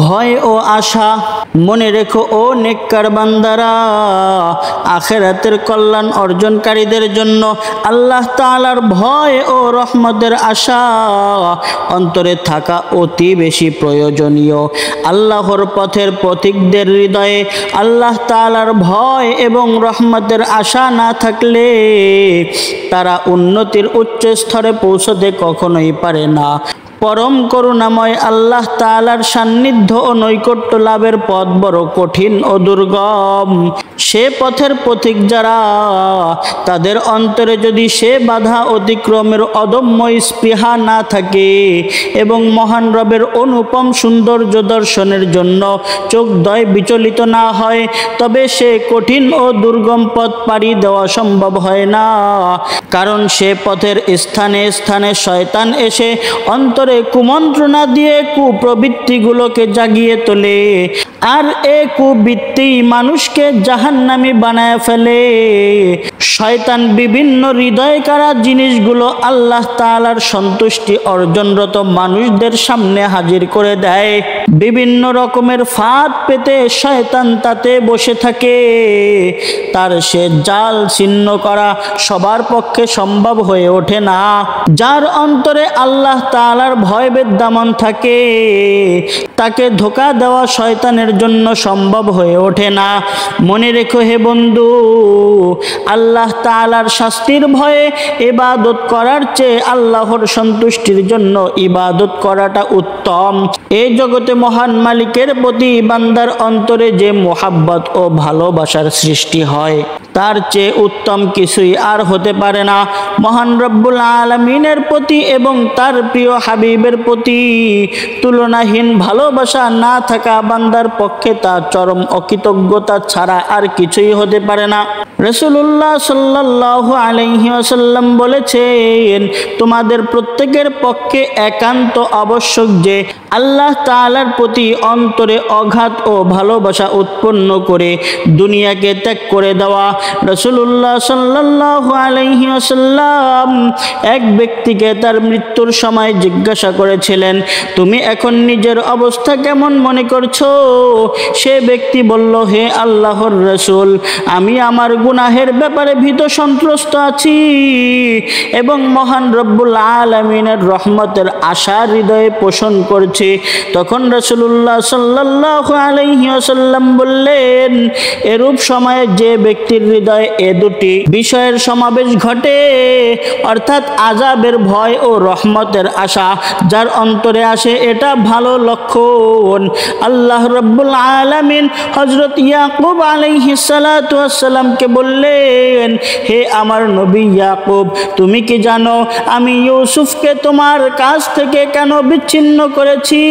ভয় ও আশা। মনে রেখো ও নেককার বান্দারা, আখিরাতের কল্যাণ অর্জনকারীদের জন্য আল্লাহ তাআলার ভয় ও রহমতের আশা অন্তরে থাকা অতি বেশি প্রয়োজনীয়। আল্লাহর পথের পথিকদের হৃদয়ে আল্লাহ তাআলার ভয় এবং রহমতের আশা না থাকলে তারা উন্নতির উচ্চ স্তরে পৌঁছতে কখনোই পারে না। পরম করুণাময় আল্লাহ তাআলার সান্নিধ্য ও নৈকট্য লাভের পথ বড় কঠিন ও দুর্গম। সে পথের পথিক যারা, তাদের অন্তরে যদি সে বাধা অতিক্রমের অদম্য স্পৃহা না থাকে এবং মহান রবের অনুপম সৌন্দর্য দর্শনের জন্য চোখদ্বয় বিচলিত না হয়, তবে সে কঠিন ও দুর্গম পথ পাড়ি দেওয়া সম্ভব হয় না। কারণ সে পথের স্থানে স্থানে শয়তান এসে অন্তরে কুমন্ত্রণা দিয়ে কুপ্রবৃত্তিগুলোকে জাগিয়ে তোলে, আর এ কুবৃত্তি মানুষকে জাহান্নামী বানায় ফেলে। শয়তান বিভিন্ন হৃদয় কারা জিনিসগুলো আল্লাহ তাআলার সন্তুষ্টি অর্জনরত মানুষদের সামনে হাজির করে দেয়। বিভিন্ন রকমের ফাঁদ পেতে শয়তান তাতে বসে থাকে। তার সে জাল ছিন্ন করা সবার পক্ষে সম্ভব হয়ে ওঠে না। যার অন্তরে আল্লাহ তাআলার ভয় বিদ্যমান থাকে, তাকে ধোঁকা দেওয়া শয়তানের জন্য সম্ভব হয়ে ওঠে না। মনে রেখো হে বন্ধু, আল্লাহ তাআলার শাস্তির ভয়ে ইবাদত করার চেয়ে আল্লাহর সন্তুষ্টির জন্য ইবাদত করাটা উত্তম। এই জগতে মহান মালিকের প্রতি বান্দার অন্তরে যে মোহাব্বত ও ভালোবাসার সৃষ্টি হয়, তার চেয়ে উত্তম কিছুই আর হতে পারে না। মহান রব্বুল আলামিনের প্রতি এবং তার প্রিয় হাবিবের প্রতি তুলনাহীন ভালোবাসা না থাকা বান্দার পক্ষে তা চরম অকৃতজ্ঞতা ছাড়া আর কিছুই হতে পারে না। রাসূলুল্লাহ সাল্লাল্লাহু আলাইহি ওয়াসাল্লাম বলেছেন, তোমাদের প্রত্যেকের পক্ষে একান্ত আবশ্যক যে আল্লাহ তাআলার প্রতি অন্তরে অগাধ ও ভালোবাসা উৎপন্ন করে দুনিয়াকে ত্যাগ করে দেওয়া। রাসূলুল্লাহ সাল্লাল্লাহু আলাইহি ওয়াসাল্লাম এক ব্যক্তিকে তার মৃত্যুর সময় জিজ্ঞাসা করেছিলেন, তুমি এখন নিজের অবস্থা কেমন মনে করছো? সে ব্যক্তি বলল, হে আল্লাহর রাসূল, আমি আমার গুনাহের ব্যাপারে ভীত সন্ত্রস্ত আছি এবং মহান রব্বুল আলামিনের রহমতের আশা হৃদয়ে পোষণ করছি। তখন রাসূলুল্লাহ সাল্লাল্লাহু আলাইহি ওয়াসাল্লাম বললেন, এরূপ সময়ে যে ব্যক্তির হৃদয়ে এ দুটি বিষয়ের সমাবেশ ঘটে, অর্থাৎ আযাবের ভয় ও রহমতের আশা যার অন্তরে আসে, এটা ভালো লক্ষণ। আল্লাহ রাব্বুল আলামিন হযরত ইয়াকুব আলাইহিস সালাতু ওয়াস সালামকে বললেন, হে আমার নবী ইয়াকুব, তুমি কি জানো আমি ইউসুফকে তোমার কাছ থেকে কেন বিচ্ছিন্ন করেছি?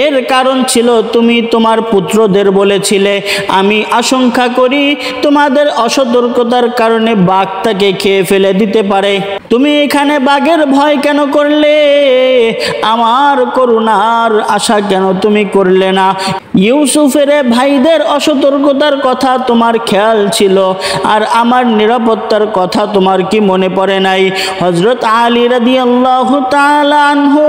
এর কারণ ছিল তুমি তোমার পুত্রদের বলেছিলে, আমি আশঙ্কা করি তোমাদের অসতর্কতার কারণে বাঘ তাকে খেয়ে ফেলে দিতে পারে। তুমি এখানে বাঘের ভয় কেন করলে? আমার করুণার আশা কেন তুমি করলে না? ইউসুফের ভাইদের অসতর্কতার কথা তোমার খেয়াল ছিল, আর আমার নিরাপত্তার কথা তোমার কি মনে পড়ে নাই? হযরত আলী রাদিয়াল্লাহু তাআলা আনহু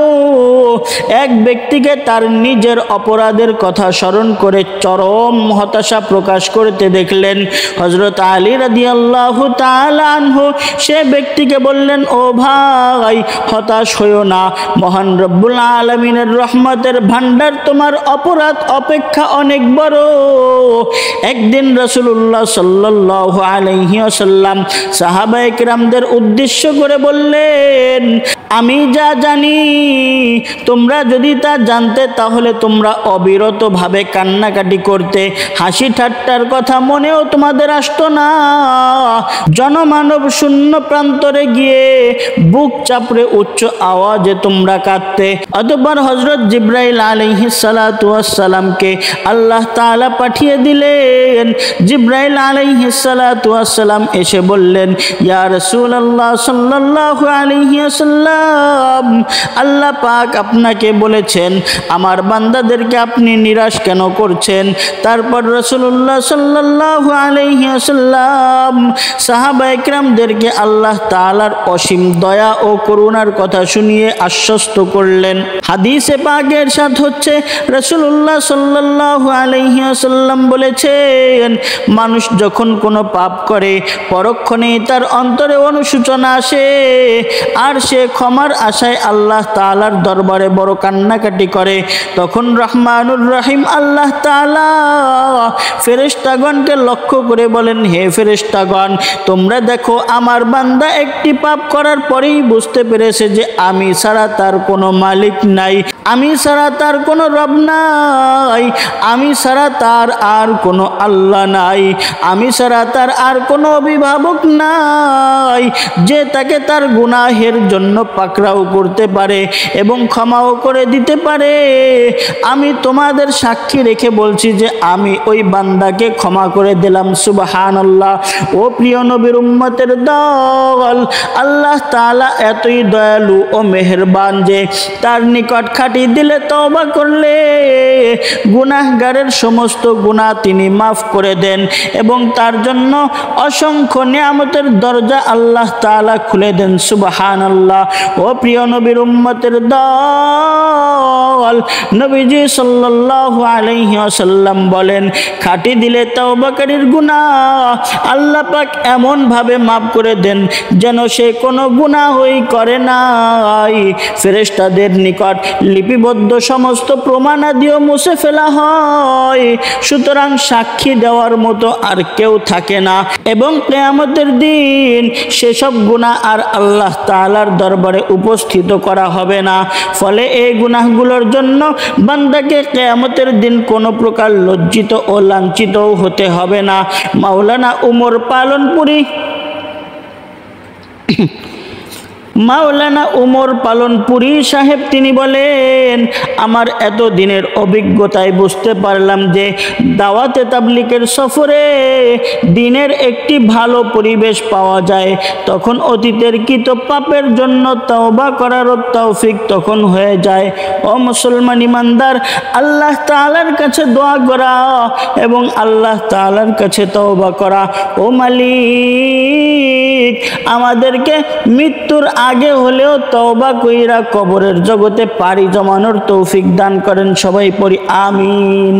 এক ব্যক্তিকে তার নিজের অপরাধের কথা স্মরণ করে চরম হতাশা প্রকাশ করতে দেখলেন। হযরত আলী রাদিয়াল্লাহু তাআলা আনহু সে ব্যক্তিকে বললেন, ও ভাই, হতাশ হইও না, মহান রব্বুল আলামিনের রহমতের ভান্ডার তোমার অপরাধ অপেক্ষা অনেক বড়। একদিন রাসূলুল্লাহ সাল্লাল্লাহু আলাইহি ওয়াসাল্লাম সাহাবায়ে কিরামদের উদ্দেশ্য করে বললেন, আমি যা জানি তোমরা যদি তা জানতে তাহলে তোমরা অবিরতভাবে কান্নাকাটি করতে, হাসি ঠাট্টার কথা মনেও তোমাদের আসতো না। জনমানব শূন্য প্রান্তরে গিয়ে বুক চাপড়ে উচ্চ আওয়াজে তোমরা কাঁদতে। অতঃপর হযরত জিবরাইল আলাইহিস সালাতু ওয়াস সালামকে আল্লাহ তাআলা পাঠিয়ে দিলেন। জিবরাইল আলাইহিস সালাতু ওয়াস সালাম এসে বললেন, ইয়া রাসূলুল্লাহ সাল্লাল্লাহু আলাইহি ওয়াসাল্লাম, আল্লাহ পাক আপনাকে বলেছেন আমার আমার বান্দাদেরকে আপনি নিরাশ কেন করছেন? তারপর রাসূলুল্লাহ সাল্লাল্লাহু আলাইহি ওয়াসাল্লাম সাহাবায়ে কেরামদেরকে আল্লাহ তাআলার অসীম দয়া ও করুণার কথা শুনিয়ে আশ্বস্ত করলেন। হাদিসে পাকে ইরশাদ হচ্ছে, রাসূলুল্লাহ সাল্লাল্লাহু আলাইহি ওয়াসাল্লাম বলেছেন, মানুষ যখন কোনো পাপ করে পরক্ষণেই তার অন্তরে অনুশোচনা আসে আর সে ক্ষমার আশায় আল্লাহ তাআলার দরবারে বড় কান্নাকাটি করে, তখন রহমানুর রহিম আল্লাহ তাআলা ফেরেশতাগণকে লক্ষ্য করে বলেন, হে ফেরেশতাগণ, তোমরা দেখো আমার বান্দা একটি পাপ করার পরেই বুঝতে পেরেছে যে আমি ছাড়া তার কোনো মালিক নাই, আমি ছাড়া তার কোনো রব নাই, আমি ছাড়া তার আর কোনো আল্লাহ নাই, আমি ছাড়া তার আর কোনো অভিভাবক নাই যে তাকে তার গুনাহের জন্য পাকড়াও করতে পারে এবং ক্ষমাও করে দিতে পারে। আমি তোমাদের সাক্ষী রেখে বলছি যে আমি ওই বান্দাকে ক্ষমা করে দিলাম। সুবহানাল্লাহ। ও প্রিয় নবীর উম্মতের দল, আল্লাহ তাআলা এতই দয়ালু ও মেহেরবান যে তার নিকট খাঁটি দিলে তওবা করলে গুনাহগারের সমস্ত গুনাহ তিনি মাফ করে দেন এবং তার জন্য অসংখ্য নিয়ামতের দরজা আল্লাহ তাআলা খুলে দেন। সুবহানাল্লাহ। ও প্রিয় নবীর উম্মতের দল, নবীজি সাল্লাল্লাহু আলাইহি ওয়াসাল্লাম বলেন, খাঁটি দিলে তওবাকারীর গুনাহ আল্লাহ পাক এমন ভাবে মাফ করে দেন যেন সে কোনো গুনাহই করে নাই। ফেরেশতাদের নিকট লিপিবদ্ধ সমস্ত প্রমাণাদিও মুছে ফেলা হয়। সুতরাং সাক্ষী দেওয়ার মতো আর কেউ থাকে না এবং কিয়ামতের দিন সেসব গুনাহ আর আল্লাহ তাআলার দরবারে উপস্থিত করা হবে না। ফলে এই গুনাহগুলোর জন্য বান্দাকে কিয়ামতের দিন কোনো প্রকার লজ্জিত ও লাঞ্ছিতও হতে হবে না। মাওলানা উমর পালনপুরি সাহেব তিনি বলেন, আমার এত দিনের অভিজ্ঞতায় বুঝতে পারলাম যে দাওয়াতে তাবলীগের সফরে দিনের একটি ভালো পরিবেশ পাওয়া যায়, তখন অতীতের কৃত পাপের জন্য তওবা করার তৌফিক তখন হয়ে যায়। ও মুসলমান ইমানদার, আল্লাহ তাআলার কাছে দোয়া করা এবং আল্লাহ তাআলার কাছে তওবা করা। ও মালিক, আমাদেরকে মৃত্যুর আগে হলেও তওবা কইরা কবরের জগতে পাড়ি জমানোর তৌফিক দান করেন। সবাই পড়ি আমিন।